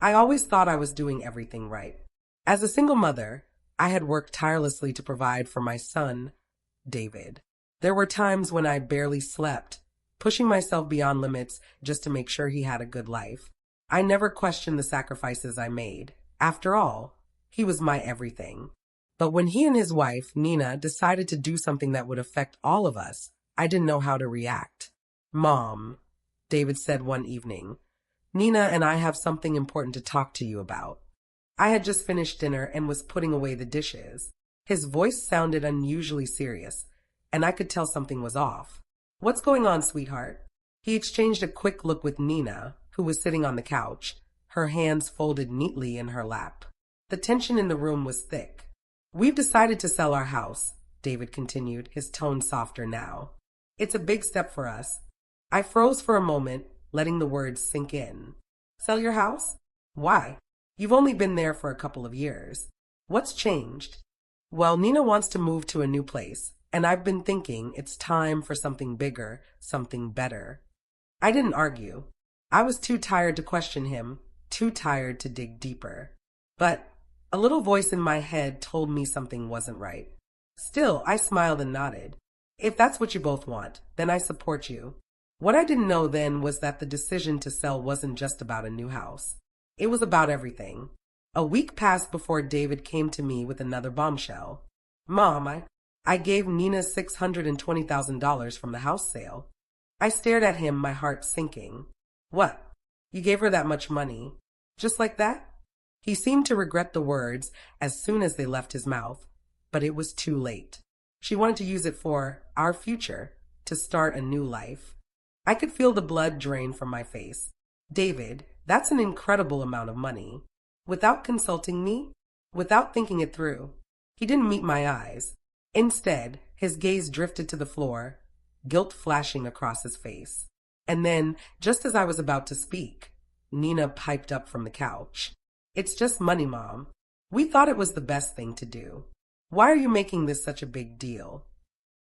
I always thought I was doing everything right. As a single mother, I had worked tirelessly to provide for my son, David. There were times when I barely slept, pushing myself beyond limits just to make sure he had a good life. I never questioned the sacrifices I made. After all, he was my everything. But when he and his wife, Nina, decided to do something that would affect all of us, I didn't know how to react. Mom, David said one evening, Nina and I have something important to talk to you about. I had just finished dinner and was putting away the dishes. His voice sounded unusually serious, and I could tell something was off. What's going on, sweetheart? He exchanged a quick look with Nina, who was sitting on the couch, her hands folded neatly in her lap. The tension in the room was thick. We've decided to sell our house, David continued, his tone softer now. It's a big step for us. I froze for a moment, letting the words sink in. Sell your house? Why? You've only been there for a couple of years. What's changed? Well, Nina wants to move to a new place, and I've been thinking it's time for something bigger, something better. I didn't argue. I was too tired to question him, too tired to dig deeper. But a little voice in my head told me something wasn't right. Still, I smiled and nodded. If that's what you both want, then I support you. What I didn't know then was that the decision to sell wasn't just about a new house. It was about everything. A week passed before David came to me with another bombshell. Mom, I gave Nina $620,000 from the house sale. I stared at him, my heart sinking. What? You gave her that much money? Just like that? He seemed to regret the words as soon as they left his mouth, but it was too late. She wanted to use it for our future, to start a new life. I could feel the blood drain from my face. David, that's an incredible amount of money. Without consulting me, without thinking it through. He didn't meet my eyes. Instead, his gaze drifted to the floor, guilt flashing across his face. And then, just as I was about to speak, Nina piped up from the couch. It's just money, Mom. We thought it was the best thing to do. Why are you making this such a big deal?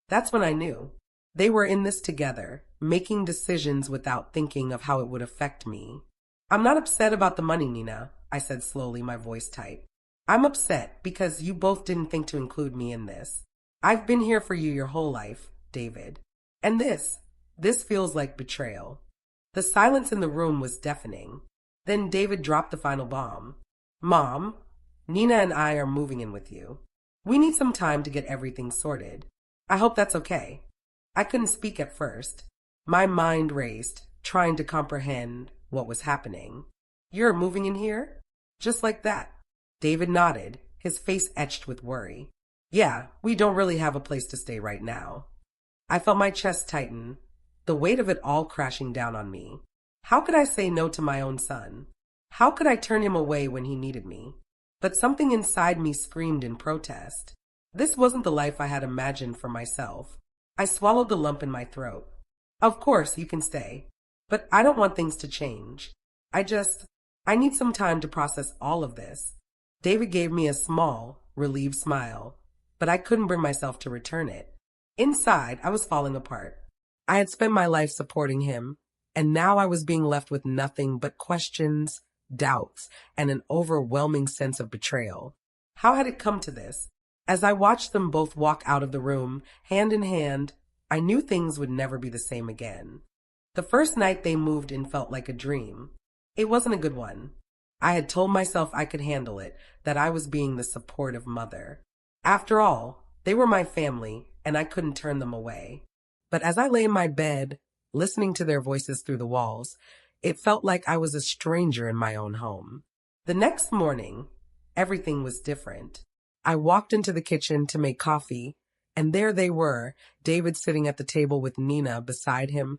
That's when I knew. They were in this together, making decisions without thinking of how it would affect me. I'm not upset about the money, Nina, I said slowly, my voice tight. I'm upset because you both didn't think to include me in this. I've been here for you your whole life, David. And this feels like betrayal. The silence in the room was deafening. Then David dropped the final bomb. Mom, Nina and I are moving in with you. We need some time to get everything sorted. I hope that's okay. I couldn't speak at first. My mind raced, trying to comprehend what was happening. You're moving in here? Just like that. David nodded, his face etched with worry. Yeah, we don't really have a place to stay right now. I felt my chest tighten, the weight of it all crashing down on me. How could I say no to my own son? How could I turn him away when he needed me? But something inside me screamed in protest. This wasn't the life I had imagined for myself. I swallowed the lump in my throat. Of course, you can stay. But I don't want things to change. I need some time to process all of this. David gave me a small, relieved smile, but I couldn't bring myself to return it. Inside, I was falling apart. I had spent my life supporting him, and now I was being left with nothing but questions, doubts, and an overwhelming sense of betrayal. How had it come to this? As I watched them both walk out of the room, hand in hand, I knew things would never be the same again. The first night they moved in felt like a dream. It wasn't a good one. I had told myself I could handle it, that I was being the supportive mother. After all, they were my family, and I couldn't turn them away. But as I lay in my bed, listening to their voices through the walls, it felt like I was a stranger in my own home. The next morning, everything was different. I walked into the kitchen to make coffee, and there they were, David sitting at the table with Nina beside him,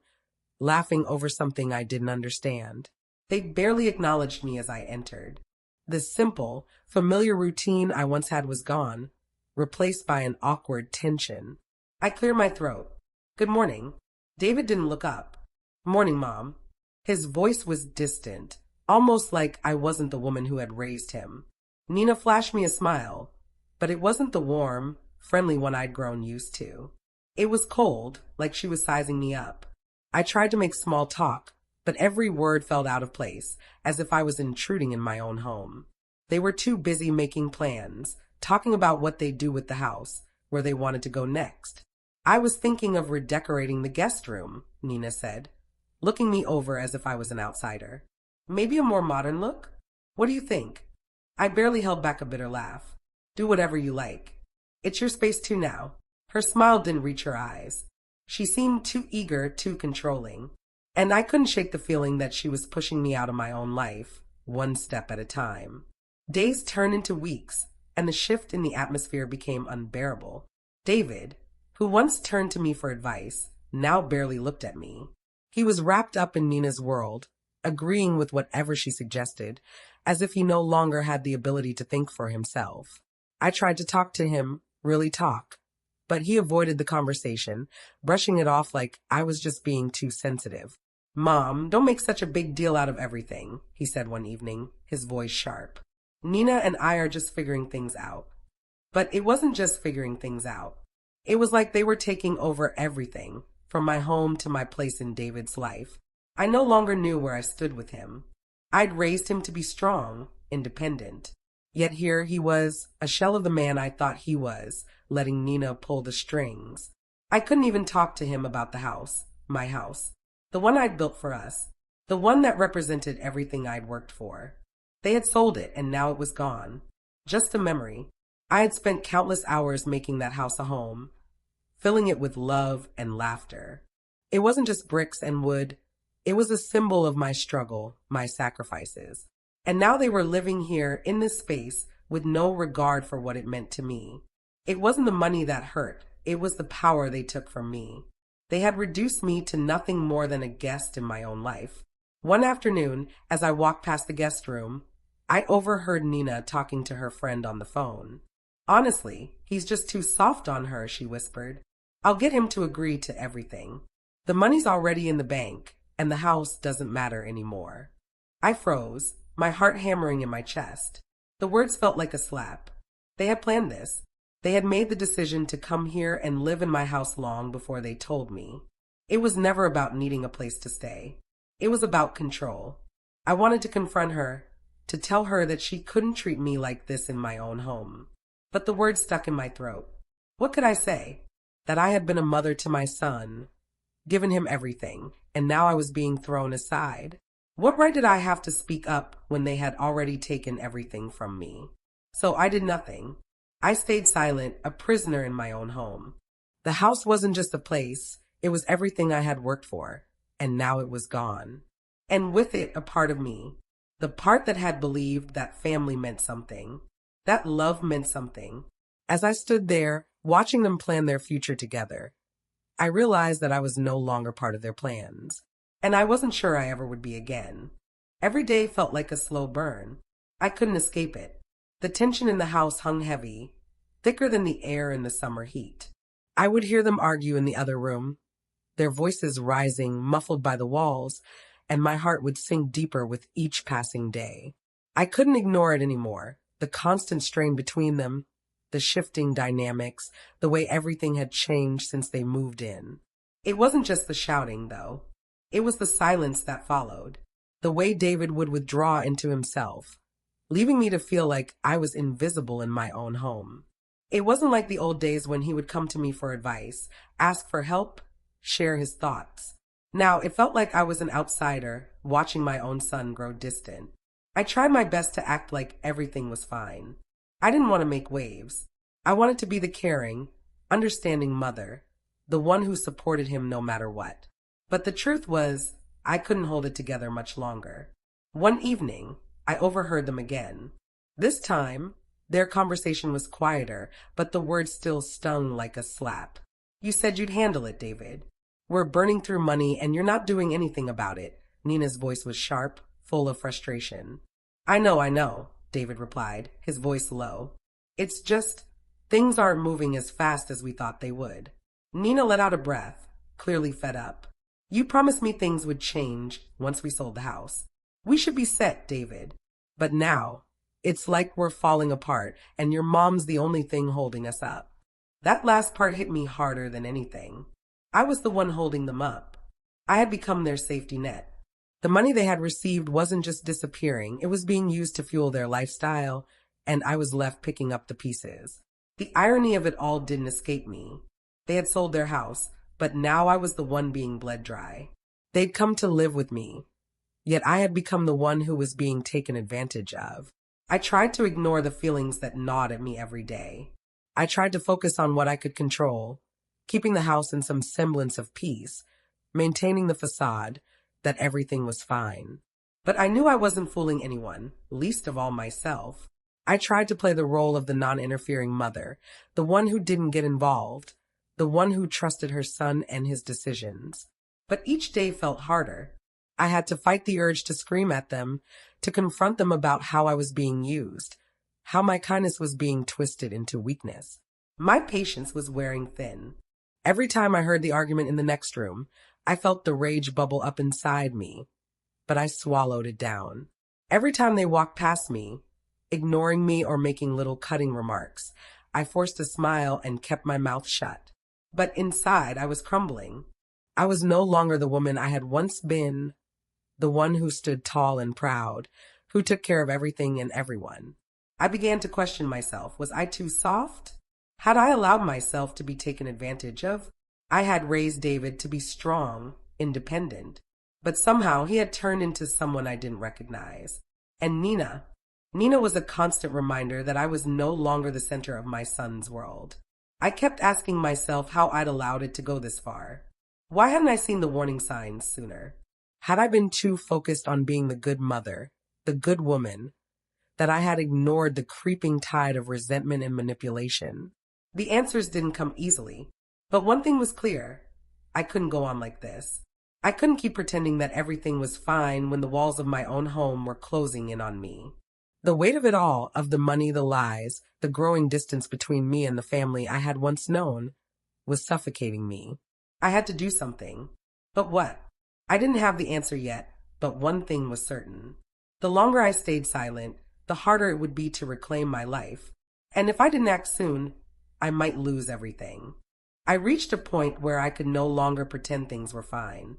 laughing over something I didn't understand. They barely acknowledged me as I entered. The simple, familiar routine I once had was gone, replaced by an awkward tension. I cleared my throat. Good morning. David didn't look up. Morning, Mom. His voice was distant, almost like I wasn't the woman who had raised him. Nina flashed me a smile, but it wasn't the warm, friendly one I'd grown used to. It was cold, like she was sizing me up. I tried to make small talk, but every word felt out of place, as if I was intruding in my own home. They were too busy making plans, talking about what they'd do with the house, where they wanted to go next. I was thinking of redecorating the guest room, Nina said, looking me over as if I was an outsider. Maybe a more modern look? What do you think? I barely held back a bitter laugh. Do whatever you like. It's your space too now. Her smile didn't reach her eyes. She seemed too eager, too controlling. And I couldn't shake the feeling that she was pushing me out of my own life, one step at a time. Days turned into weeks, and the shift in the atmosphere became unbearable. David, who once turned to me for advice, now barely looked at me. He was wrapped up in Nina's world, agreeing with whatever she suggested, as if he no longer had the ability to think for himself. I tried to talk to him, really talk, but he avoided the conversation, brushing it off like I was just being too sensitive. Mom, don't make such a big deal out of everything, he said one evening, his voice sharp. Nina and I are just figuring things out. But it wasn't just figuring things out. It was like they were taking over everything, from my home to my place in David's life. I no longer knew where I stood with him. I'd raised him to be strong, independent. Yet here he was, a shell of the man I thought he was, letting Nina pull the strings. I couldn't even talk to him about the house, my house, the one I'd built for us, the one that represented everything I'd worked for. They had sold it, and now it was gone. Just a memory. I had spent countless hours making that house a home, filling it with love and laughter. It wasn't just bricks and wood. It was a symbol of my struggle, my sacrifices. And now they were living here in this space with no regard for what it meant to me. It wasn't the money that hurt. It was the power they took from me. They had reduced me to nothing more than a guest in my own life. One afternoon, as I walked past the guest room, I overheard Nina talking to her friend on the phone. Honestly, he's just too soft on her, she whispered. I'll get him to agree to everything. The money's already in the bank, and the house doesn't matter anymore. I froze, my heart hammering in my chest. The words felt like a slap. They had planned this. They had made the decision to come here and live in my house long before they told me. It was never about needing a place to stay. It was about control. I wanted to confront her, to tell her that she couldn't treat me like this in my own home. But the words stuck in my throat. What could I say? That I had been a mother to my son, given him everything, and now I was being thrown aside. What right did I have to speak up when they had already taken everything from me? So I did nothing. I stayed silent, a prisoner in my own home. The house wasn't just a place, it was everything I had worked for, and now it was gone. And with it, a part of me. The part that had believed that family meant something, that love meant something. As I stood there, watching them plan their future together, I realized that I was no longer part of their plans, and I wasn't sure I ever would be again. Every day felt like a slow burn. I couldn't escape it. The tension in the house hung heavy, thicker than the air in the summer heat. I would hear them argue in the other room, their voices rising, muffled by the walls, and my heart would sink deeper with each passing day. I couldn't ignore it anymore, the constant strain between them, the shifting dynamics, the way everything had changed since they moved in. It wasn't just the shouting, though. It was the silence that followed, the way David would withdraw into himself, leaving me to feel like I was invisible in my own home. It wasn't like the old days when he would come to me for advice, ask for help, share his thoughts. Now it felt like I was an outsider, watching my own son grow distant. I tried my best to act like everything was fine. I didn't want to make waves. I wanted to be the caring, understanding mother, the one who supported him no matter what. But the truth was, I couldn't hold it together much longer. One evening, I overheard them again. This time, their conversation was quieter, but the words still stung like a slap. You said you'd handle it, David. We're burning through money and you're not doing anything about it. Nina's voice was sharp, full of frustration. I know, David replied, his voice low. It's just, things aren't moving as fast as we thought they would. Nina let out a breath, clearly fed up. You promised me things would change once we sold the house. We should be set, David. But now, it's like we're falling apart and your mom's the only thing holding us up. That last part hit me harder than anything. I was the one holding them up. I had become their safety net. The money they had received wasn't just disappearing, it was being used to fuel their lifestyle, and I was left picking up the pieces. The irony of it all didn't escape me. They had sold their house, but now I was the one being bled dry. They'd come to live with me, yet I had become the one who was being taken advantage of. I tried to ignore the feelings that gnawed at me every day. I tried to focus on what I could control, keeping the house in some semblance of peace, maintaining the facade that everything was fine. But I knew I wasn't fooling anyone, least of all myself. I tried to play the role of the non-interfering mother, the one who didn't get involved, the one who trusted her son and his decisions. But each day felt harder. I had to fight the urge to scream at them, to confront them about how I was being used, how my kindness was being twisted into weakness. My patience was wearing thin. Every time I heard the argument in the next room, I felt the rage bubble up inside me, but I swallowed it down. Every time they walked past me, ignoring me or making little cutting remarks, I forced a smile and kept my mouth shut. But inside, I was crumbling. I was no longer the woman I had once been, the one who stood tall and proud, who took care of everything and everyone. I began to question myself. Was I too soft? Had I allowed myself to be taken advantage of? I had raised David to be strong, independent, but somehow he had turned into someone I didn't recognize. And Nina was a constant reminder that I was no longer the center of my son's world. I kept asking myself how I'd allowed it to go this far. Why hadn't I seen the warning signs sooner? Had I been too focused on being the good mother, the good woman, that I had ignored the creeping tide of resentment and manipulation? The answers didn't come easily, but one thing was clear. I couldn't go on like this. I couldn't keep pretending that everything was fine when the walls of my own home were closing in on me. The weight of it all, of the money, the lies, the growing distance between me and the family I had once known, was suffocating me. I had to do something. But what? I didn't have the answer yet, but one thing was certain. The longer I stayed silent, the harder it would be to reclaim my life. And if I didn't act soon, I might lose everything. I reached a point where I could no longer pretend things were fine.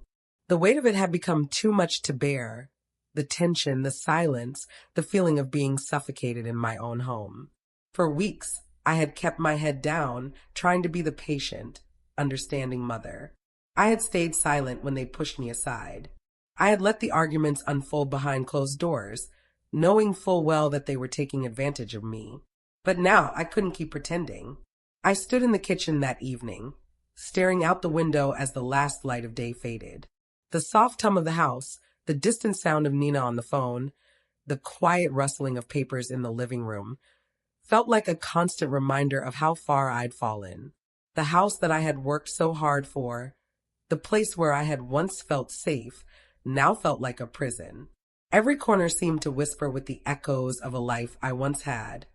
The weight of it had become too much to bear. The tension, the silence, the feeling of being suffocated in my own home. For weeks, I had kept my head down, trying to be the patient, understanding mother. I had stayed silent when they pushed me aside. I had let the arguments unfold behind closed doors, knowing full well that they were taking advantage of me. But now I couldn't keep pretending. I stood in the kitchen that evening, staring out the window as the last light of day faded. The soft hum of the house, the distant sound of Nina on the phone, the quiet rustling of papers in the living room, felt like a constant reminder of how far I'd fallen. The house that I had worked so hard for, the place where I had once felt safe, now felt like a prison. Every corner seemed to whisper with the echoes of a life I once had,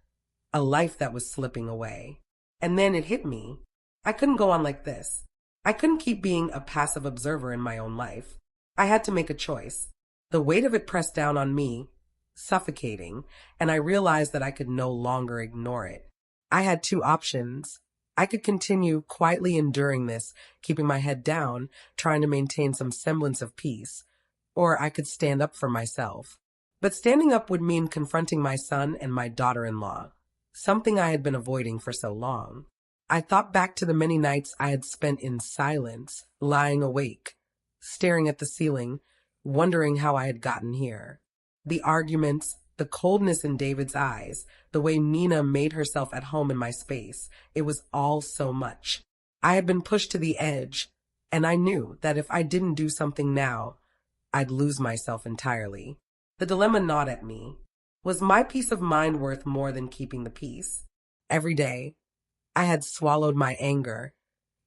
a life that was slipping away. And then it hit me. I couldn't go on like this. I couldn't keep being a passive observer in my own life. I had to make a choice. The weight of it pressed down on me, suffocating, and I realized that I could no longer ignore it. I had two options. I could continue quietly enduring this, keeping my head down, trying to maintain some semblance of peace, or I could stand up for myself. But standing up would mean confronting my son and my daughter-in-law, something I had been avoiding for so long. I thought back to the many nights I had spent in silence, lying awake, staring at the ceiling, wondering how I had gotten here. The arguments, the coldness in David's eyes, the way Nina made herself at home in my space, it was all so much. I had been pushed to the edge, and I knew that if I didn't do something now, I'd lose myself entirely. The dilemma gnawed at me. Was my peace of mind worth more than keeping the peace? Every day, I had swallowed my anger,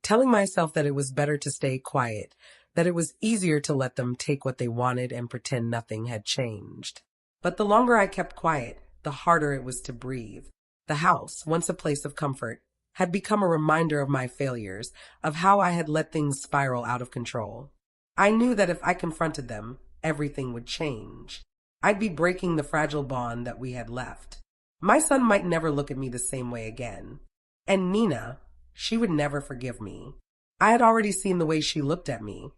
telling myself that it was better to stay quiet, that it was easier to let them take what they wanted and pretend nothing had changed. But the longer I kept quiet, the harder it was to breathe. The house, once a place of comfort, had become a reminder of my failures, of how I had let things spiral out of control. I knew that if I confronted them, everything would change. I'd be breaking the fragile bond that we had left. My son might never look at me the same way again. And Nina, she would never forgive me. I had already seen the way she looked at me,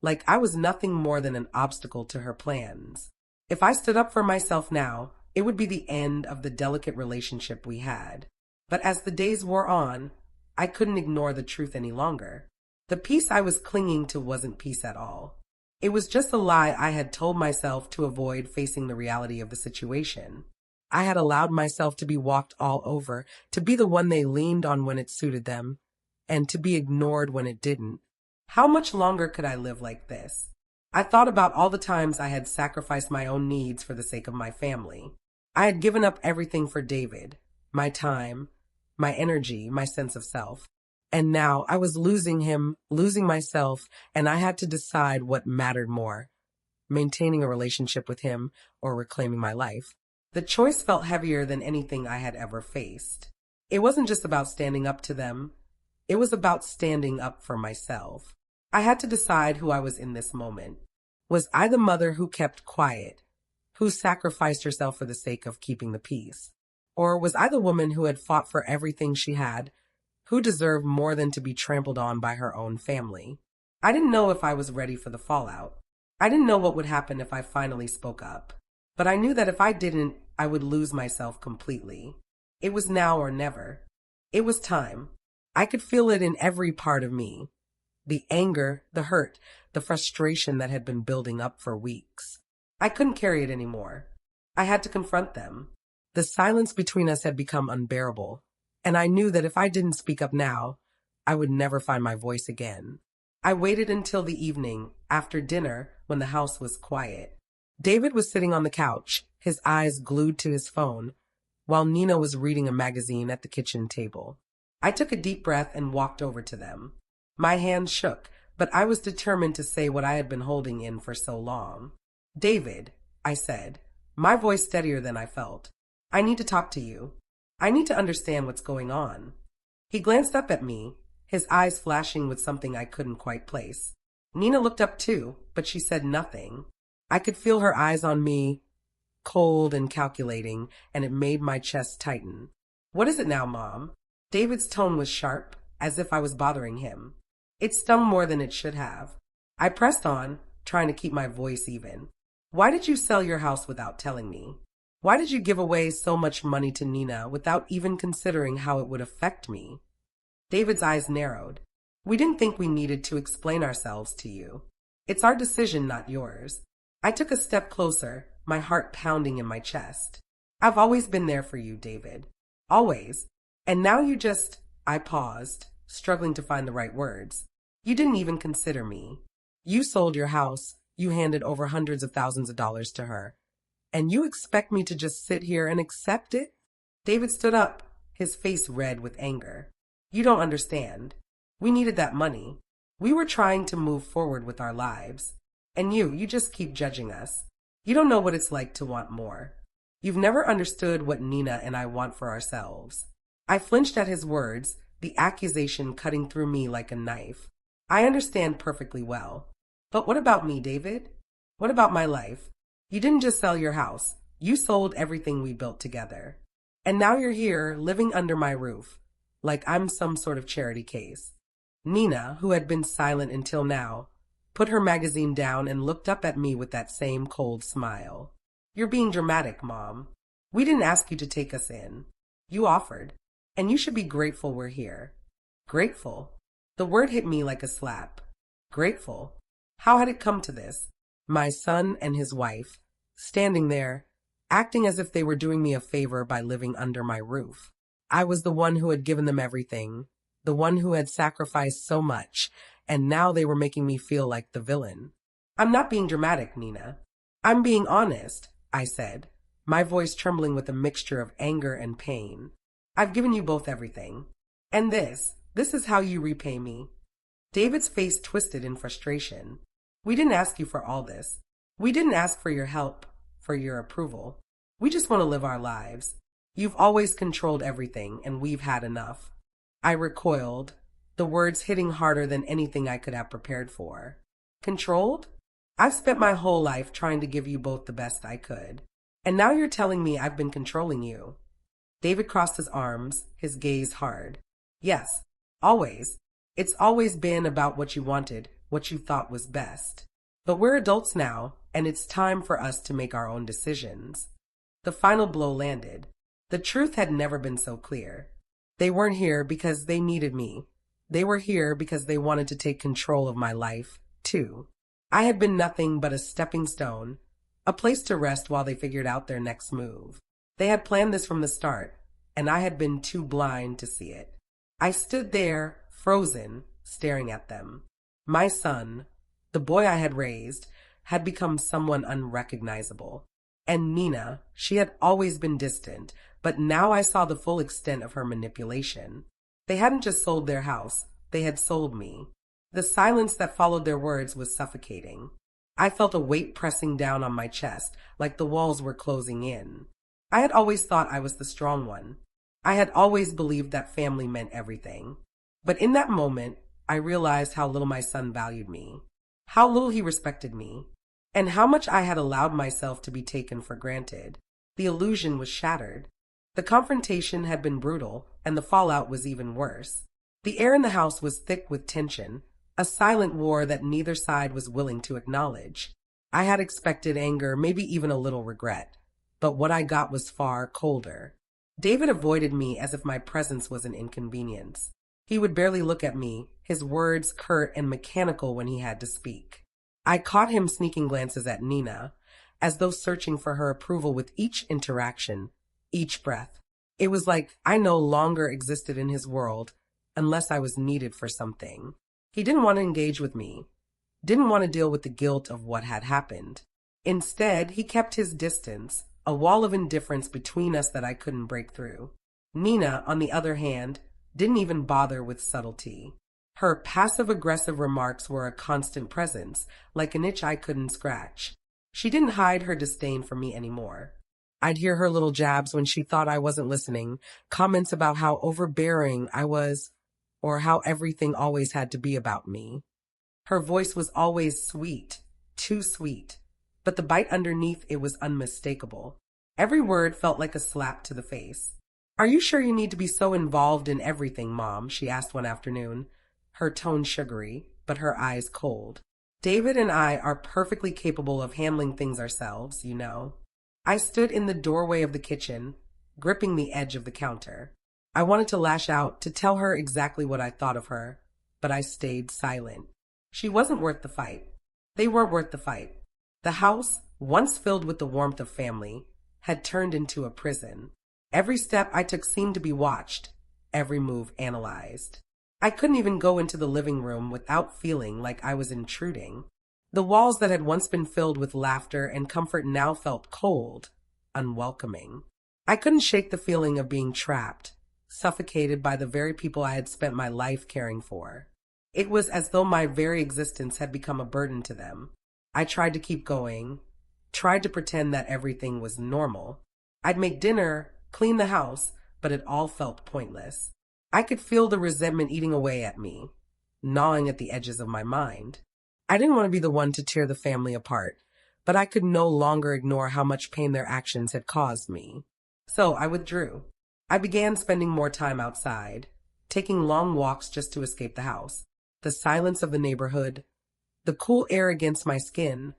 like I was nothing more than an obstacle to her plans. If I stood up for myself now, it would be the end of the delicate relationship we had. But as the days wore on, I couldn't ignore the truth any longer. The peace I was clinging to wasn't peace at all. It was just a lie I had told myself to avoid facing the reality of the situation. I had allowed myself to be walked all over, to be the one they leaned on when it suited them, and to be ignored when it didn't. How much longer could I live like this? I thought about all the times I had sacrificed my own needs for the sake of my family. I had given up everything for David, my time, my energy, my sense of self. And now I was losing him, losing myself, and I had to decide what mattered more, maintaining a relationship with him or reclaiming my life. The choice felt heavier than anything I had ever faced. It wasn't just about standing up to them. It was about standing up for myself. I had to decide who I was in this moment. Was I the mother who kept quiet, who sacrificed herself for the sake of keeping the peace? Or was I the woman who had fought for everything she had, who deserved more than to be trampled on by her own family? I didn't know if I was ready for the fallout. I didn't know what would happen if I finally spoke up. But I knew that if I didn't, I would lose myself completely. It was now or never. It was time. I could feel it in every part of me. The anger, the hurt, the frustration that had been building up for weeks. I couldn't carry it anymore. I had to confront them. The silence between us had become unbearable, and I knew that if I didn't speak up now, I would never find my voice again. I waited until the evening, after dinner, when the house was quiet. David was sitting on the couch, his eyes glued to his phone, while Nina was reading a magazine at the kitchen table. I took a deep breath and walked over to them. My hands shook, but I was determined to say what I had been holding in for so long. "David," I said, my voice steadier than I felt, "I need to talk to you. I need to understand what's going on." He glanced up at me, his eyes flashing with something I couldn't quite place. Nina looked up too, but she said nothing. I could feel her eyes on me, cold and calculating, and it made my chest tighten. "What is it now, Mom?" David's tone was sharp, as if I was bothering him. It stung more than it should have. I pressed on, trying to keep my voice even. "Why did you sell your house without telling me? Why did you give away so much money to Nina without even considering how it would affect me?" David's eyes narrowed. "We didn't think we needed to explain ourselves to you. It's our decision, not yours." I took a step closer, my heart pounding in my chest. "I've always been there for you, David. Always. And now you just—" I paused, struggling to find the right words. "You didn't even consider me. You sold your house. You handed over hundreds of thousands of dollars to her. And you expect me to just sit here and accept it?" David stood up, his face red with anger. "You don't understand. We needed that money. We were trying to move forward with our lives. And you just keep judging us. You don't know what it's like to want more. You've never understood what Nina and I want for ourselves." I flinched at his words, the accusation cutting through me like a knife. "I understand perfectly well. But what about me, David? What about my life? You didn't just sell your house. You sold everything we built together. And now you're here, living under my roof, like I'm some sort of charity case." Nina, who had been silent until now, put her magazine down and looked up at me with that same cold smile. "You're being dramatic, Mom. We didn't ask you to take us in. You offered. And you should be grateful we're here." Grateful? The word hit me like a slap. Grateful? How had it come to this? My son and his wife, standing there, acting as if they were doing me a favor by living under my roof. I was the one who had given them everything, the one who had sacrificed so much, and now they were making me feel like the villain. "I'm not being dramatic, Nina. I'm being honest," I said, my voice trembling with a mixture of anger and pain. "I've given you both everything. And this is how you repay me." David's face twisted in frustration. "We didn't ask you for all this. We didn't ask for your help, for your approval. We just want to live our lives. You've always controlled everything, and we've had enough." I recoiled, the words hitting harder than anything I could have prepared for. "Controlled? I've spent my whole life trying to give you both the best I could. And now you're telling me I've been controlling you." David crossed his arms, his gaze hard. "Yes, always. It's always been about what you wanted, what you thought was best. But we're adults now, and it's time for us to make our own decisions. The final blow landed. The truth had never been so clear. They weren't here because they needed me. They were here because they wanted to take control of my life, too. I had been nothing but a stepping stone, a place to rest while they figured out their next move. They had planned this from the start, and I had been too blind to see it. I stood there, frozen, staring at them. My son, the boy I had raised, had become someone unrecognizable. And Nina, she had always been distant, but now I saw the full extent of her manipulation. They hadn't just sold their house, they had sold me. The silence that followed their words was suffocating. I felt a weight pressing down on my chest, like the walls were closing in. I had always thought I was the strong one. I had always believed that family meant everything. But in that moment, I realized how little my son valued me, how little he respected me, and how much I had allowed myself to be taken for granted. The illusion was shattered. The confrontation had been brutal, and the fallout was even worse. The air in the house was thick with tension, a silent war that neither side was willing to acknowledge. I had expected anger, maybe even a little regret, but what I got was far colder. David avoided me as if my presence was an inconvenience. He would barely look at me, his words curt and mechanical when he had to speak. I caught him sneaking glances at Nina, as though searching for her approval with each interaction, each breath. It was like I no longer existed in his world unless I was needed for something. He didn't want to engage with me, didn't want to deal with the guilt of what had happened. Instead, he kept his distance, a wall of indifference between us that I couldn't break through. Nina, on the other hand, didn't even bother with subtlety. Her passive-aggressive remarks were a constant presence, like an itch I couldn't scratch. She didn't hide her disdain for me anymore. I'd hear her little jabs when she thought I wasn't listening, comments about how overbearing I was, or how everything always had to be about me. Her voice was always sweet, too sweet, but the bite underneath it was unmistakable. Every word felt like a slap to the face. "Are you sure you need to be so involved in everything, Mom?" she asked one afternoon, her tone sugary, but her eyes cold. "David and I are perfectly capable of handling things ourselves, you know." I stood in the doorway of the kitchen, gripping the edge of the counter. I wanted to lash out, to tell her exactly what I thought of her, but I stayed silent. She wasn't worth the fight. They weren't worth the fight. The house, once filled with the warmth of family, had turned into a prison. Every step I took seemed to be watched, every move analyzed. I couldn't even go into the living room without feeling like I was intruding. The walls that had once been filled with laughter and comfort now felt cold, unwelcoming. I couldn't shake the feeling of being trapped, suffocated by the very people I had spent my life caring for. It was as though my very existence had become a burden to them. I tried to keep going, tried to pretend that everything was normal. I'd make dinner, clean the house, but it all felt pointless. I could feel the resentment eating away at me, gnawing at the edges of my mind. I didn't want to be the one to tear the family apart, but I could no longer ignore how much pain their actions had caused me. So I withdrew. I began spending more time outside, taking long walks just to escape the house. The silence of the neighborhood, the cool air against my skin,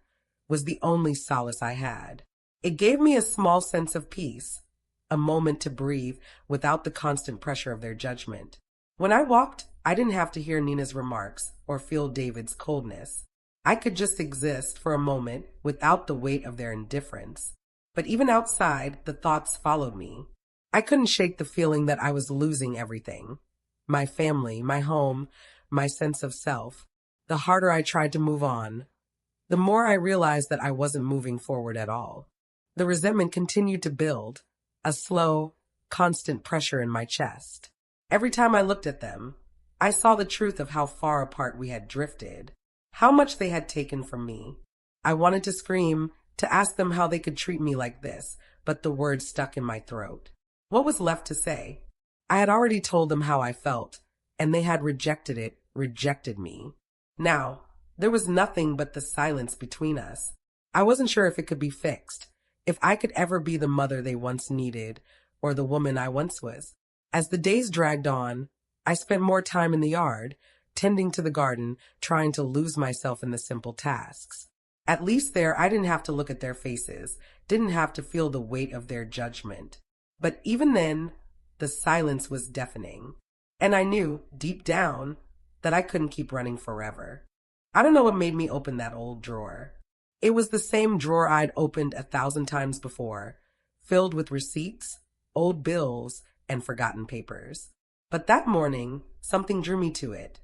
was the only solace I had. It gave me a small sense of peace, a moment to breathe without the constant pressure of their judgment. When I walked, I didn't have to hear Nina's remarks or feel David's coldness. I could just exist for a moment without the weight of their indifference. But even outside, the thoughts followed me. I couldn't shake the feeling that I was losing everything. My family, my home, my sense of self. The harder I tried to move on, the more I realized that I wasn't moving forward at all. The resentment continued to build, a slow, constant pressure in my chest. Every time I looked at them, I saw the truth of how far apart we had drifted, how much they had taken from me. I wanted to scream, to ask them how they could treat me like this, but the words stuck in my throat. What was left to say? I had already told them how I felt, and they had rejected me. Now, there was nothing but the silence between us. I wasn't sure if it could be fixed, if I could ever be the mother they once needed, or the woman I once was. As the days dragged on, I spent more time in the yard, tending to the garden, trying to lose myself in the simple tasks. At least there, I didn't have to look at their faces, didn't have to feel the weight of their judgment. But even then, the silence was deafening. And I knew, deep down, that I couldn't keep running forever. I don't know what made me open that old drawer. It was the same drawer I'd opened 1,000 times before, filled with receipts, old bills, and forgotten papers. But that morning, something drew me to it.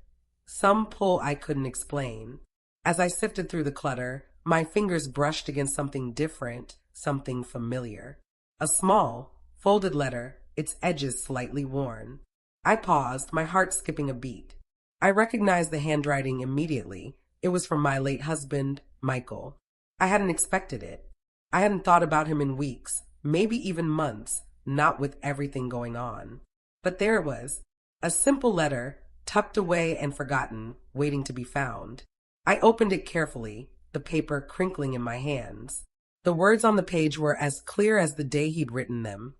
Some pull I couldn't explain. As I sifted through the clutter, my fingers brushed against something different, something familiar. A small, folded letter, its edges slightly worn. I paused, my heart skipping a beat. I recognized the handwriting immediately. It was from my late husband, Michael. I hadn't expected it. I hadn't thought about him in weeks, maybe even months, not with everything going on. But there it was, a simple letter, tucked away and forgotten, waiting to be found. I opened it carefully, the paper crinkling in my hands. The words on the page were as clear as the day he'd written them,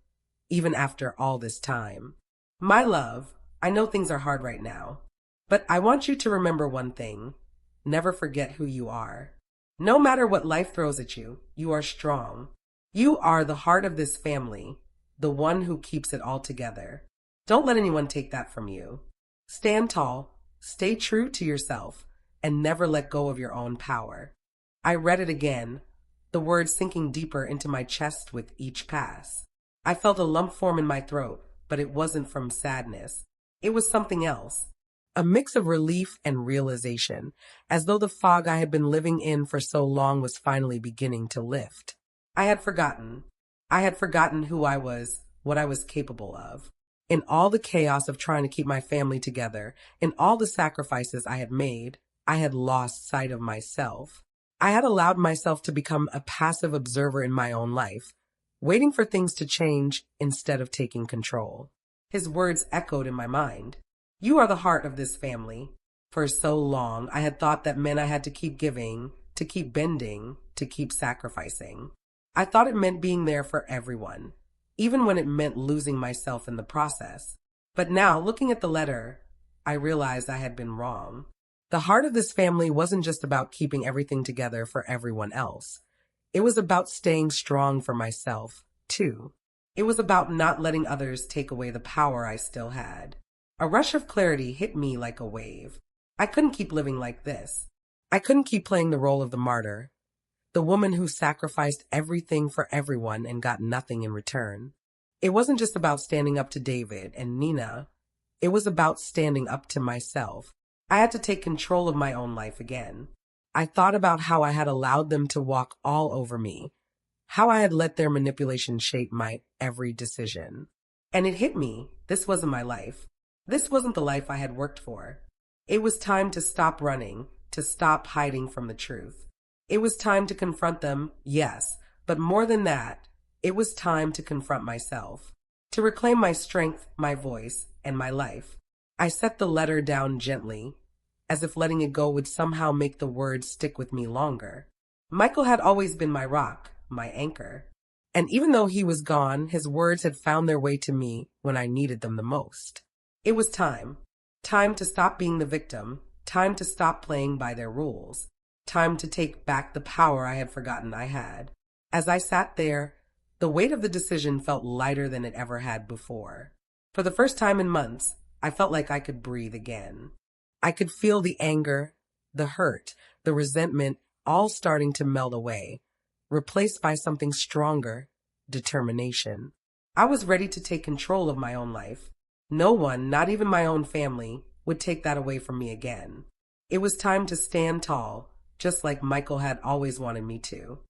even after all this time. My love, I know things are hard right now, but I want you to remember one thing. Never forget who you are. No matter what life throws at you, you are strong. You are the heart of this family, the one who keeps it all together. Don't let anyone take that from you. Stand tall, stay true to yourself, and never let go of your own power. I read it again, the words sinking deeper into my chest with each pass. I felt a lump form in my throat, but it wasn't from sadness. It was something else. A mix of relief and realization, as though the fog I had been living in for so long was finally beginning to lift. I had forgotten. I had forgotten who I was, what I was capable of. In all the chaos of trying to keep my family together, in all the sacrifices I had made, I had lost sight of myself. I had allowed myself to become a passive observer in my own life, waiting for things to change instead of taking control. His words echoed in my mind. You are the heart of this family. For so long, I had thought that meant I had to keep giving, to keep bending, to keep sacrificing. I thought it meant being there for everyone, even when it meant losing myself in the process. But now, looking at the letter, I realized I had been wrong. The heart of this family wasn't just about keeping everything together for everyone else. It was about staying strong for myself, too. It was about not letting others take away the power I still had. A rush of clarity hit me like a wave. I couldn't keep living like this. I couldn't keep playing the role of the martyr, the woman who sacrificed everything for everyone and got nothing in return. It wasn't just about standing up to David and Nina. It was about standing up to myself. I had to take control of my own life again. I thought about how I had allowed them to walk all over me, how I had let their manipulation shape my every decision. And it hit me, this wasn't my life. This wasn't the life I had worked for. It was time to stop running, to stop hiding from the truth. It was time to confront them, yes, but more than that, it was time to confront myself, to reclaim my strength, my voice, and my life. I set the letter down gently, as if letting it go would somehow make the words stick with me longer. Michael had always been my rock, my anchor. And even though he was gone, his words had found their way to me when I needed them the most. It was time. Time to stop being the victim. Time to stop playing by their rules. Time to take back the power I had forgotten I had. As I sat there, the weight of the decision felt lighter than it ever had before. For the first time in months, I felt like I could breathe again. I could feel the anger, the hurt, the resentment all starting to melt away, replaced by something stronger, determination. I was ready to take control of my own life. No one, not even my own family, would take that away from me again. It was time to stand tall, just like Michael had always wanted me to.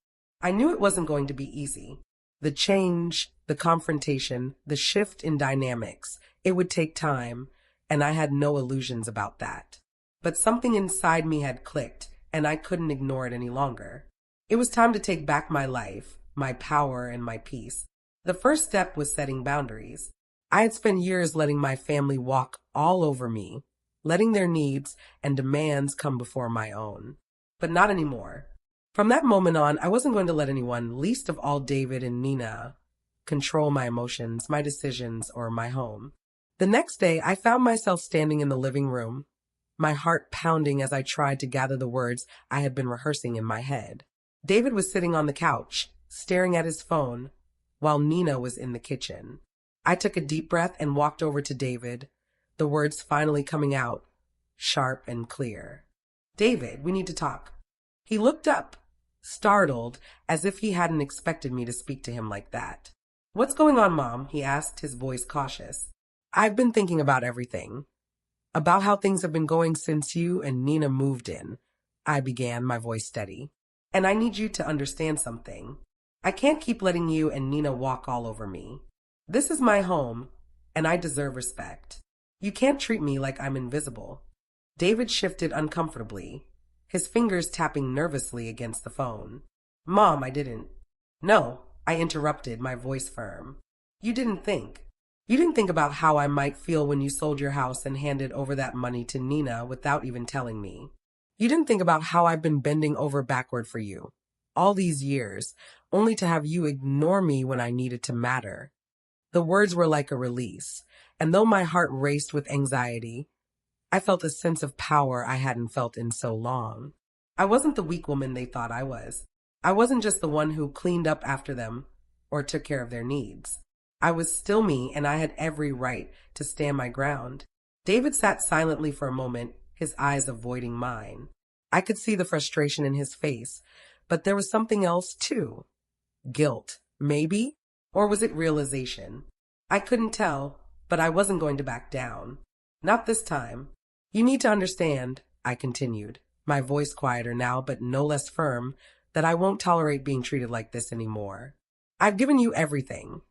I knew it wasn't going to be easy. The change, the confrontation, the shift in dynamics, it would take time, and I had no illusions about that. But something inside me had clicked, and I couldn't ignore it any longer. It was time to take back my life, my power, and my peace. The first step was setting boundaries. I had spent years letting my family walk all over me, letting their needs and demands come before my own. But not anymore. From that moment on, I wasn't going to let anyone, least of all David and Nina, control my emotions, my decisions, or my home. The next day, I found myself standing in the living room, my heart pounding as I tried to gather the words I had been rehearsing in my head. David was sitting on the couch, staring at his phone, while Nina was in the kitchen. I took a deep breath and walked over to David, the words finally coming out, sharp and clear. "David, we need to talk." He looked up, startled, as if he hadn't expected me to speak to him like that. "What's going on, Mom?" he asked, his voice cautious. "I've been thinking about everything. About how things have been going since you and Nina moved in," I began, my voice steady. "And I need you to understand something. I can't keep letting you and Nina walk all over me. This is my home, and I deserve respect. You can't treat me like I'm invisible." David shifted uncomfortably, his fingers tapping nervously against the phone. "Mom, I didn't." "No," I interrupted, my voice firm. You didn't think about how I might feel when you sold your house and handed over that money to Nina without even telling me. You didn't think about how I've been bending over backward for you all these years, only to have you ignore me when I needed to matter." The words were like a release, and though my heart raced with anxiety, I felt a sense of power I hadn't felt in so long. I wasn't the weak woman they thought I was. I wasn't just the one who cleaned up after them or took care of their needs. I was still me, and I had every right to stand my ground. David sat silently for a moment, his eyes avoiding mine. I could see the frustration in his face, but there was something else too. Guilt, maybe? Or was it realization? I couldn't tell, but I wasn't going to back down. Not this time. "You need to understand," I continued, my voice quieter now but no less firm, "that I won't tolerate being treated like this anymore. I've given you everything,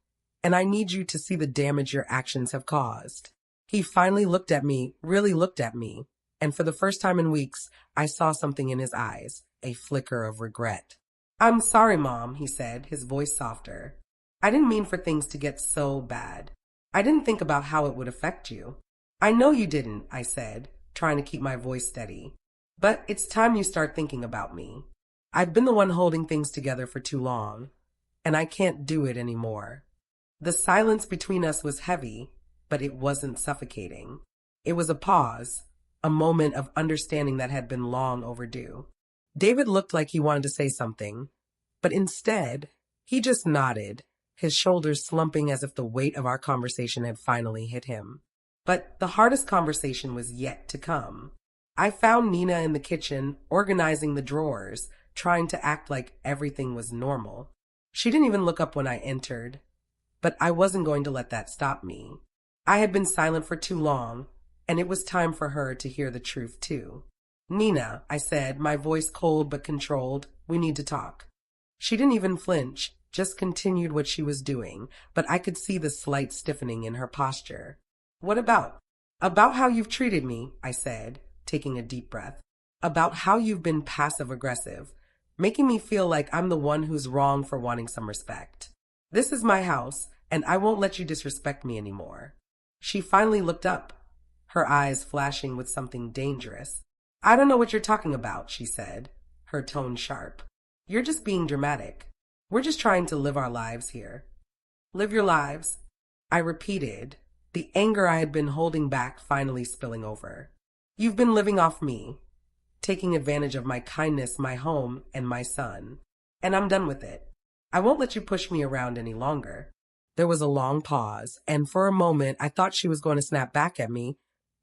and I need you to see the damage your actions have caused." He finally looked at me, really looked at me, and for the first time in weeks, I saw something in his eyes, a flicker of regret. "I'm sorry, Mom," he said, his voice softer. "I didn't mean for things to get so bad. I didn't think about how it would affect you." "I know you didn't," I said, trying to keep my voice steady. "But it's time you start thinking about me. I've been the one holding things together for too long, and I can't do it anymore." The silence between us was heavy, but it wasn't suffocating. It was a pause, a moment of understanding that had been long overdue. David looked like he wanted to say something, but instead, he just nodded, his shoulders slumping as if the weight of our conversation had finally hit him. But the hardest conversation was yet to come. I found Nina in the kitchen, organizing the drawers, trying to act like everything was normal. She didn't even look up when I entered, but I wasn't going to let that stop me. I had been silent for too long, and it was time for her to hear the truth too. "Nina," I said, my voice cold but controlled, "we need to talk." She didn't even flinch, just continued what she was doing, but I could see the slight stiffening in her posture. "What about?" "About how you've treated me," I said, taking a deep breath. "About how you've been passive-aggressive, making me feel like I'm the one who's wrong for wanting some respect. This is my house, and I won't let you disrespect me anymore." She finally looked up, her eyes flashing with something dangerous. "I don't know what you're talking about," she said, her tone sharp. "You're just being dramatic. We're just trying to live our lives here." "Live your lives," I repeated, the anger I had been holding back finally spilling over. "You've been living off me, taking advantage of my kindness, my home, and my son. And I'm done with it. I won't let you push me around any longer." There was a long pause, and for a moment I thought she was going to snap back at me,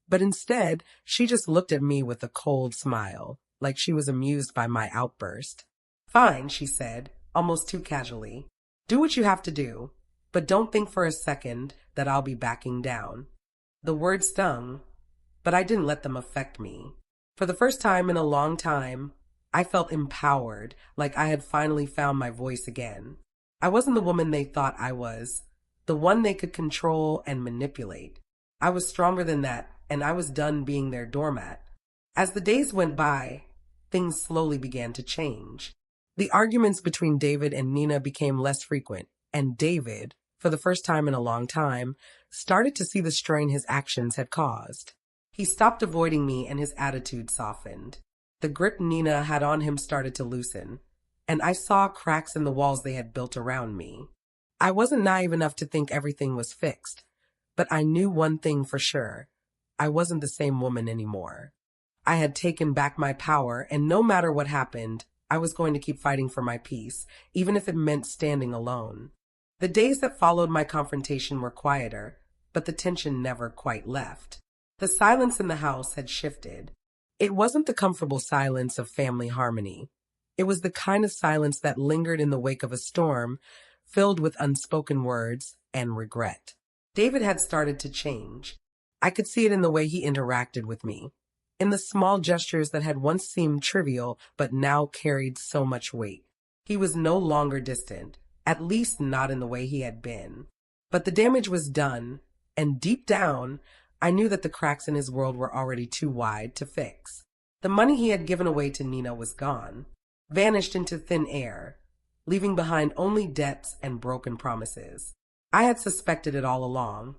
but instead she just looked at me with a cold smile, like she was amused by my outburst. "Fine," she said, almost too casually. "Do what you have to do, but don't think for a second that I'll be backing down." The words stung, but I didn't let them affect me. For the first time in a long time, I felt empowered, like I had finally found my voice again. I wasn't the woman they thought I was, the one they could control and manipulate. I was stronger than that, and I was done being their doormat. As the days went by, things slowly began to change. The arguments between David and Nina became less frequent, and David, for the first time in a long time, started to see the strain his actions had caused. He stopped avoiding me, and his attitude softened. The grip Nina had on him started to loosen, and I saw cracks in the walls they had built around me. I wasn't naive enough to think everything was fixed, but I knew one thing for sure. I wasn't the same woman anymore. I had taken back my power, and no matter what happened, I was going to keep fighting for my peace, even if it meant standing alone. The days that followed my confrontation were quieter, but the tension never quite left. The silence in the house had shifted. It wasn't the comfortable silence of family harmony. It was the kind of silence that lingered in the wake of a storm, filled with unspoken words and regret. David had started to change. I could see it in the way he interacted with me, in the small gestures that had once seemed trivial but now carried so much weight. He was no longer distant, at least not in the way he had been. But the damage was done, and deep down, I knew that the cracks in his world were already too wide to fix. The money he had given away to Nina was gone, vanished into thin air, leaving behind only debts and broken promises. I had suspected it all along,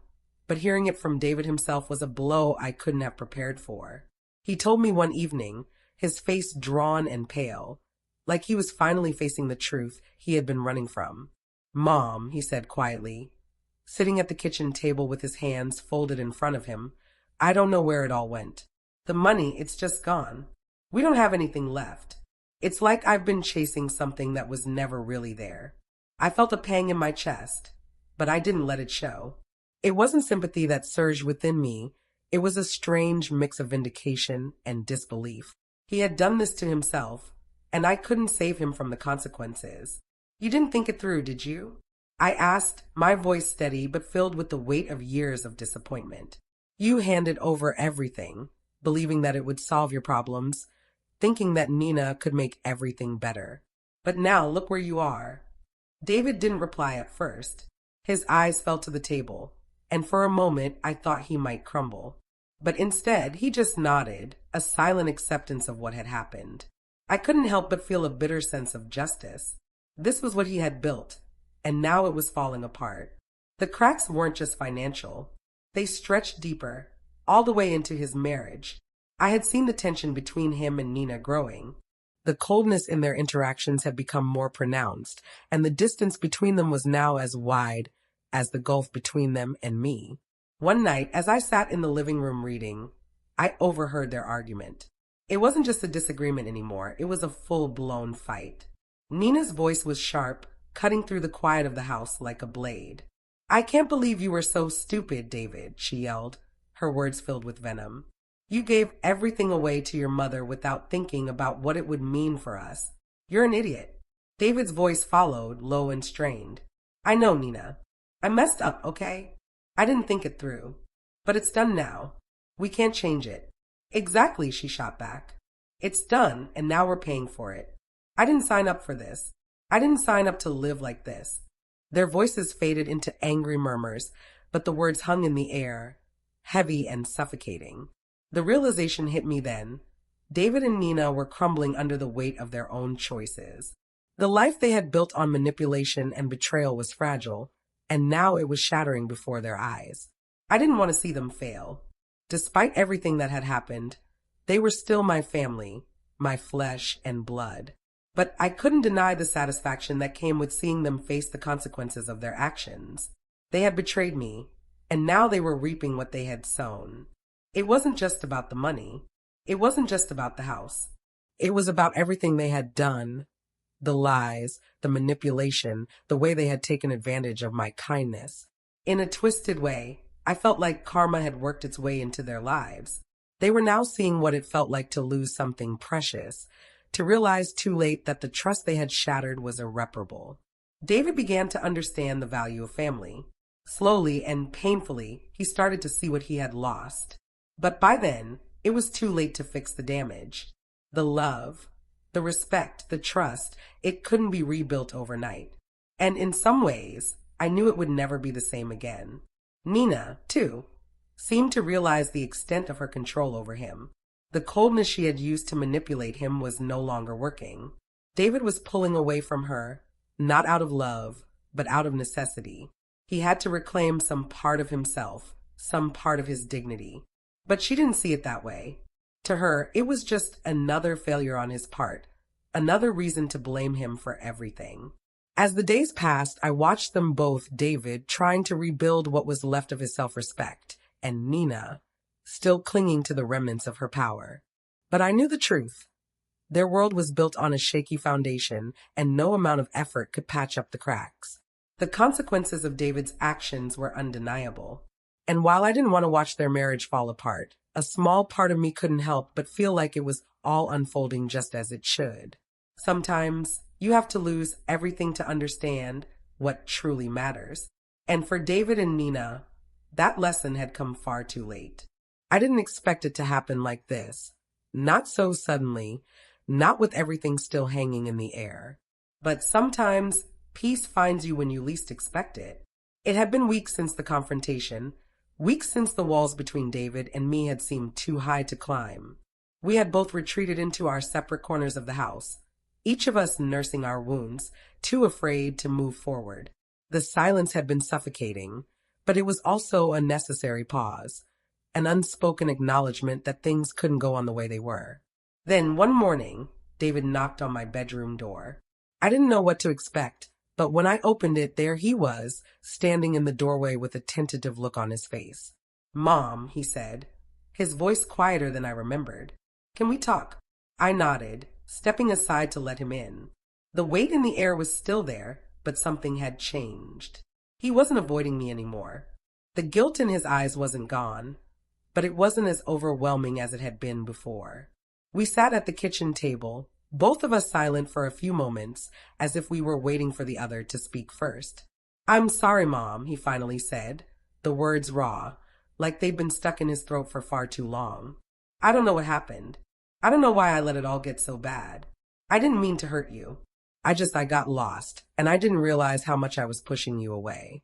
but hearing it from David himself was a blow I couldn't have prepared for. He told me one evening, his face drawn and pale, like he was finally facing the truth he had been running from. "Mom," he said quietly, sitting at the kitchen table with his hands folded in front of him, "I don't know where it all went. The money, it's just gone. We don't have anything left. It's like I've been chasing something that was never really there." I felt a pang in my chest, but I didn't let it show. It wasn't sympathy that surged within me. It was a strange mix of vindication and disbelief. He had done this to himself, and I couldn't save him from the consequences. "You didn't think it through, did you?" I asked, my voice steady but filled with the weight of years of disappointment. "You handed over everything, believing that it would solve your problems, thinking that Nina could make everything better. But now look where you are." David didn't reply at first. His eyes fell to the table, and for a moment I thought he might crumble. But instead, he just nodded, a silent acceptance of what had happened. I couldn't help but feel a bitter sense of justice. This was what he had built, and now it was falling apart. The cracks weren't just financial. They stretched deeper, all the way into his marriage. I had seen the tension between him and Nina growing. The coldness in their interactions had become more pronounced, and the distance between them was now as wide as the gulf between them and me. One night, as I sat in the living room reading, I overheard their argument. It wasn't just a disagreement anymore, it was a full-blown fight. Nina's voice was sharp, cutting through the quiet of the house like a blade. "I can't believe you were so stupid, David," she yelled, her words filled with venom. "You gave everything away to your mother without thinking about what it would mean for us. You're an idiot." David's voice followed, low and strained. "I know, Nina. I messed up, okay? I didn't think it through. But it's done now. We can't change it." "Exactly," she shot back. "It's done, and now we're paying for it. I didn't sign up for this. I didn't sign up to live like this." Their voices faded into angry murmurs, but the words hung in the air, heavy and suffocating. The realization hit me then. David and Nina were crumbling under the weight of their own choices. The life they had built on manipulation and betrayal was fragile, and now it was shattering before their eyes. I didn't want to see them fail. Despite everything that had happened, they were still my family, my flesh and blood. But I couldn't deny the satisfaction that came with seeing them face the consequences of their actions. They had betrayed me, and now they were reaping what they had sown. It wasn't just about the money. It wasn't just about the house. It was about everything they had done. The lies, the manipulation, the way they had taken advantage of my kindness. In a twisted way, I felt like karma had worked its way into their lives. They were now seeing what it felt like to lose something precious, to realize too late that the trust they had shattered was irreparable. David began to understand the value of family. Slowly and painfully, he started to see what he had lost. But by then, it was too late to fix the damage. The love, the respect, the trust, it couldn't be rebuilt overnight. And in some ways, I knew it would never be the same again. Nina, too, seemed to realize the extent of her control over him. The coldness she had used to manipulate him was no longer working. David was pulling away from her, not out of love, but out of necessity. He had to reclaim some part of himself, some part of his dignity. But she didn't see it that way. To her, it was just another failure on his part, another reason to blame him for everything. As the days passed, I watched them both, David trying to rebuild what was left of his self-respect, and Nina still clinging to the remnants of her power. But I knew the truth. Their world was built on a shaky foundation, and no amount of effort could patch up the cracks. The consequences of David's actions were undeniable. And while I didn't want to watch their marriage fall apart, a small part of me couldn't help but feel like it was all unfolding just as it should. Sometimes you have to lose everything to understand what truly matters. And for David and Nina, that lesson had come far too late. I didn't expect it to happen like this. Not so suddenly, not with everything still hanging in the air. But sometimes peace finds you when you least expect it. It had been weeks since the confrontation, weeks since the walls between David and me had seemed too high to climb. We had both retreated into our separate corners of the house, each of us nursing our wounds, too afraid to move forward. The silence had been suffocating, but it was also a necessary pause, an unspoken acknowledgement that things couldn't go on the way they were. Then one morning, David knocked on my bedroom door. I didn't know what to expect, but when I opened it, there he was, standing in the doorway with a tentative look on his face. "Mom," he said, his voice quieter than I remembered. "Can we talk?" I nodded, stepping aside to let him in. The weight in the air was still there, but something had changed. He wasn't avoiding me anymore. The guilt in his eyes wasn't gone, but it wasn't as overwhelming as it had been before. We sat at the kitchen table, both of us silent for a few moments, as if we were waiting for the other to speak first. "I'm sorry, Mom," he finally said, the words raw, like they'd been stuck in his throat for far too long. "I don't know what happened. I don't know why I let it all get so bad. I didn't mean to hurt you. I got lost, and I didn't realize how much I was pushing you away."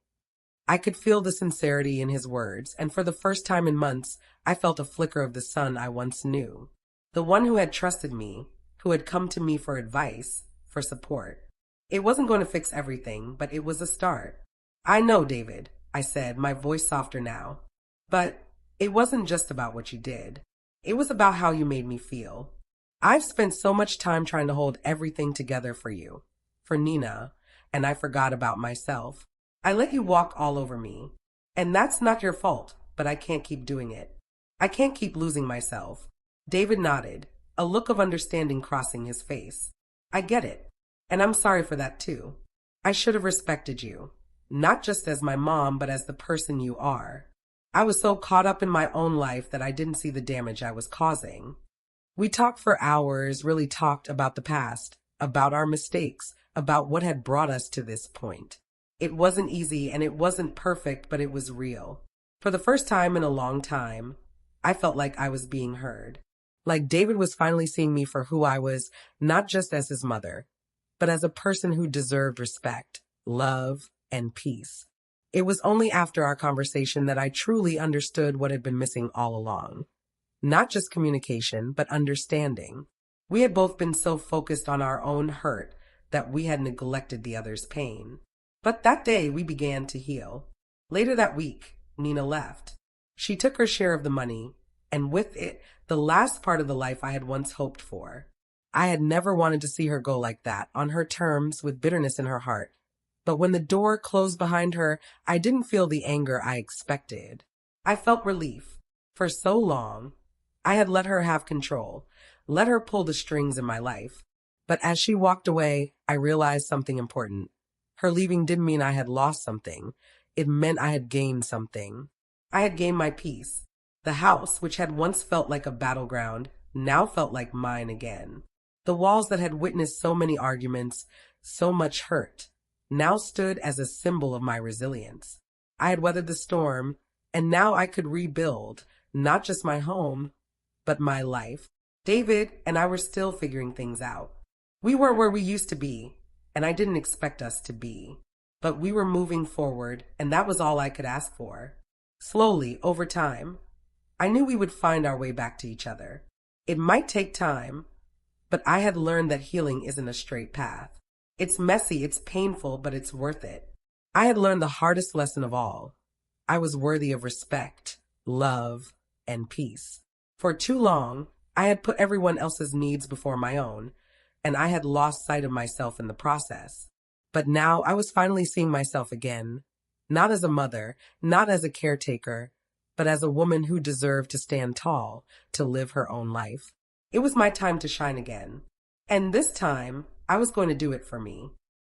I could feel the sincerity in his words, and for the first time in months, I felt a flicker of the son I once knew. The one who had trusted me, who had come to me for advice, for support. It wasn't going to fix everything, but it was a start. "I know, David," I said, my voice softer now. "But it wasn't just about what you did. It was about how you made me feel. I've spent so much time trying to hold everything together for you, for Nina, and I forgot about myself. I let you walk all over me. And that's not your fault, but I can't keep doing it. I can't keep losing myself." David nodded, a look of understanding crossing his face. "I get it, and I'm sorry for that too. I should have respected you, not just as my mom, but as the person you are. I was so caught up in my own life that I didn't see the damage I was causing." We talked for hours, really talked about the past, about our mistakes, about what had brought us to this point. It wasn't easy and it wasn't perfect, but it was real. For the first time in a long time, I felt like I was being heard. Like David was finally seeing me for who I was, not just as his mother, but as a person who deserved respect, love, and peace. It was only after our conversation that I truly understood what had been missing all along. Not just communication, but understanding. We had both been so focused on our own hurt that we had neglected the other's pain. But that day we began to heal. Later that week, Nina left. She took her share of the money, and with it, the last part of the life I had once hoped for. I had never wanted to see her go like that, on her terms, with bitterness in her heart. But when the door closed behind her, I didn't feel the anger I expected. I felt relief. For so long, I had let her have control, let her pull the strings in my life. But as she walked away, I realized something important. Her leaving didn't mean I had lost something. It meant I had gained something. I had gained my peace. The house, which had once felt like a battleground, now felt like mine again. The walls that had witnessed so many arguments, so much hurt, now stood as a symbol of my resilience. I had weathered the storm, and now I could rebuild, not just my home, but my life. David and I were still figuring things out. We weren't where we used to be, and I didn't expect us to be. But we were moving forward, and that was all I could ask for. Slowly, over time, I knew we would find our way back to each other. It might take time, but I had learned that healing isn't a straight path. It's messy, it's painful, but it's worth it. I had learned the hardest lesson of all. I was worthy of respect, love, and peace. For too long, I had put everyone else's needs before my own, and I had lost sight of myself in the process. But now I was finally seeing myself again, not as a mother, not as a caretaker, but as a woman who deserved to stand tall, to live her own life. It was my time to shine again. And this time, I was going to do it for me.